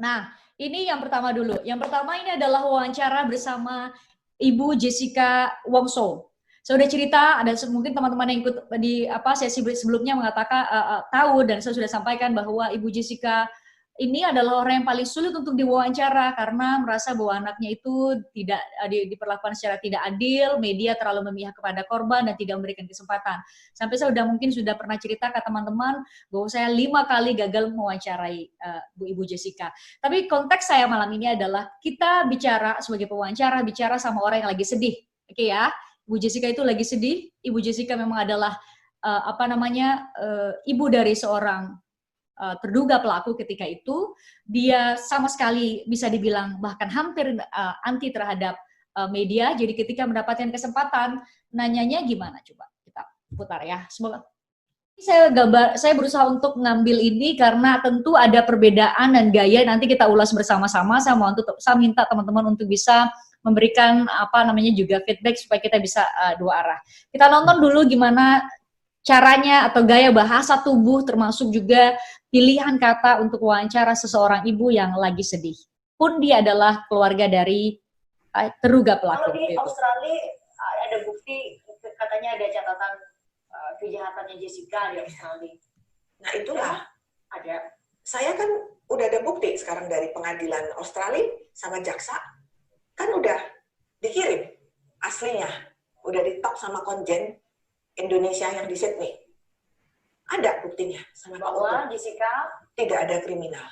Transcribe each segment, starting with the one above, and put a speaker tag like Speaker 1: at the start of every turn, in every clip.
Speaker 1: Nah, ini yang pertama dulu. Yang pertama ini adalah wawancara bersama Ibu Jessica Wongso. Saya udah cerita, ada mungkin teman-teman yang ikut di sesi sebelumnya mengatakan tahu, dan saya sudah sampaikan bahwa Ibu Jessica ini adalah orang yang paling sulit untuk diwawancara karena merasa bahwa anaknya itu tidak diperlakukan secara tidak adil, media terlalu memihak kepada korban dan tidak memberikan kesempatan. Sampai saya mungkin sudah pernah cerita ke teman-teman bahwa saya 5 kali gagal mewawancarai Ibu Jessica. Tapi konteks saya malam ini adalah kita bicara sebagai pewawancara, bicara sama orang yang lagi sedih. Oke ya, Ibu Jessica itu lagi sedih. Ibu Jessica memang adalah ibu dari seorang terduga pelaku ketika itu. Dia sama sekali bisa dibilang bahkan hampir anti terhadap media. Jadi ketika mendapatkan kesempatan, nanyanya gimana? Coba kita putar ya. Semoga saya berusaha untuk ngambil ini karena tentu ada perbedaan dan gaya. Nanti kita ulas bersama-sama. Saya minta teman-teman untuk bisa memberikan juga feedback supaya kita bisa dua arah. Kita nonton dulu gimana caranya atau gaya bahasa tubuh, termasuk juga pilihan kata untuk wawancara seseorang ibu yang lagi sedih. Pun dia adalah keluarga dari terduga pelaku.
Speaker 2: Kalau di Australia ada bukti, katanya ada catatan kejahatannya Jessica di Australia.
Speaker 3: Nah itulah
Speaker 2: ada.
Speaker 3: Saya kan udah ada bukti sekarang dari pengadilan Australia sama jaksa, kan udah dikirim aslinya, udah di-top sama konjen Indonesia yang di Sydney. Ada buktinya sama
Speaker 2: bahwa Jessica
Speaker 3: tidak ada kriminal.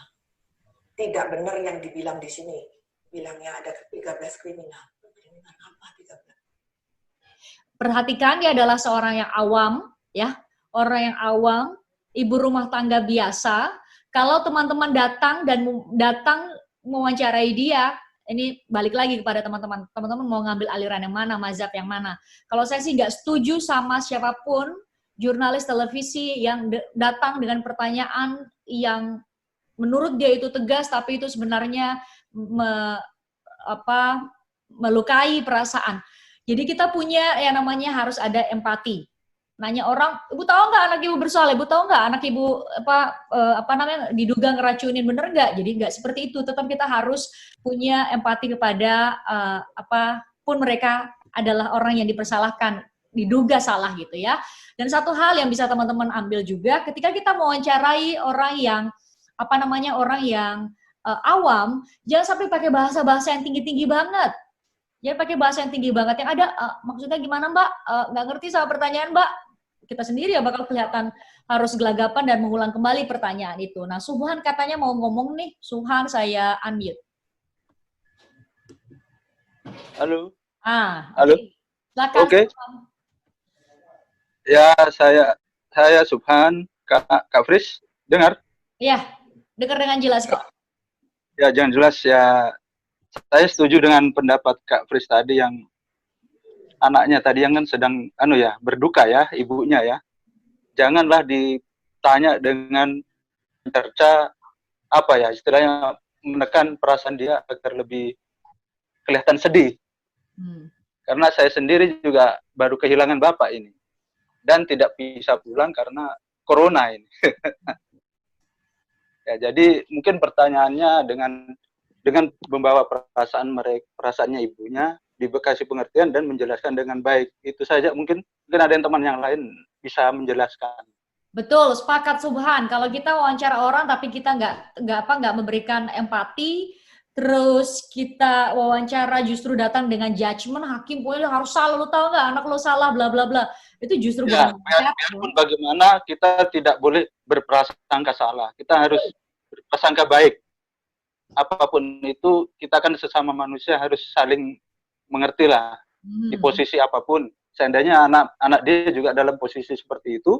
Speaker 3: Tidak benar yang dibilang di sini. Bilangnya ada 13 kriminal. Kriminal apa 13?
Speaker 1: Perhatikan, dia adalah seorang yang awam, ya. Orang yang awam, ibu rumah tangga biasa. Kalau teman-teman datang mewawancarai dia, ini balik lagi kepada teman-teman. Teman-teman mau ngambil aliran yang mana, mazhab yang mana. Kalau saya sih nggak setuju sama siapapun jurnalis televisi yang datang dengan pertanyaan yang menurut dia itu tegas, tapi itu sebenarnya melukai perasaan. Jadi kita punya yang namanya harus ada empati. Nanya orang, ibu tahu nggak anak ibu bersalah? Ibu tahu nggak anak ibu diduga ngeracunin, bener nggak? Jadi nggak seperti itu. Tetap kita harus punya empati kepada pun mereka adalah orang yang dipersalahkan, diduga salah gitu ya. Dan satu hal yang bisa teman-teman ambil juga, ketika kita mewawancarai orang yang orang yang awam, jangan sampai pakai bahasa-bahasa yang tinggi-tinggi banget. Jangan pakai bahasa yang tinggi banget. Yang ada, maksudnya gimana Mbak? Nggak ngerti sama pertanyaan Mbak. Kita sendiri ya bakal kelihatan harus gelagapan dan mengulang kembali pertanyaan itu. Nah, Subhan katanya mau ngomong nih. Subhan, saya unmute.
Speaker 4: Halo.
Speaker 1: Halo. Silakan.
Speaker 4: Oke. Ya, saya Subhan, Kak Fris, dengar?
Speaker 1: Iya, dengar dengan jelas kok.
Speaker 4: Ya, jangan jelas ya. Saya setuju dengan pendapat Kak Fris tadi yang anaknya tadi yang kan sedang berduka ya, ibunya ya. Janganlah ditanya dengan cerca istilahnya menekan perasaan dia agar lebih kelihatan sedih. Karena saya sendiri juga baru kehilangan bapak ini dan tidak bisa pulang karena corona ini. Ya, jadi mungkin pertanyaannya dengan membawa perasaannya ibunya, dikasih pengertian dan menjelaskan dengan baik. Itu saja, mungkin ada teman yang lain bisa menjelaskan.
Speaker 1: Betul, sepakat Subhan. Kalau kita wawancara orang tapi kita nggak memberikan empati, terus kita wawancara justru datang dengan judgement, hakim pokoknya harus salah, lu tahu nggak anak lu salah, bla bla bla. Itu justru
Speaker 4: biarpun bagaimana kita tidak boleh berprasangka salah. Kita harus berprasangka baik. Apapun itu, kita kan sesama manusia harus saling mengerti lah di posisi apapun. Seandainya anak dia juga dalam posisi seperti itu,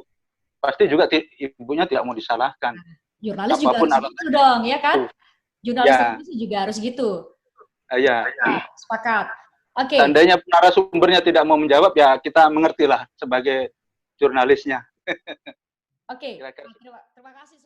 Speaker 4: pasti juga ibunya tidak mau disalahkan.
Speaker 1: Jurnalis apapun juga harus gitu dong, ya kan? Jurnalis televisi juga harus gitu.
Speaker 4: Iya.
Speaker 1: Sepakat. Oke.
Speaker 4: Seandainya narasumbernya tidak mau menjawab, ya kita mengertilah sebagai jurnalisnya.
Speaker 1: Oke. Terima kasih.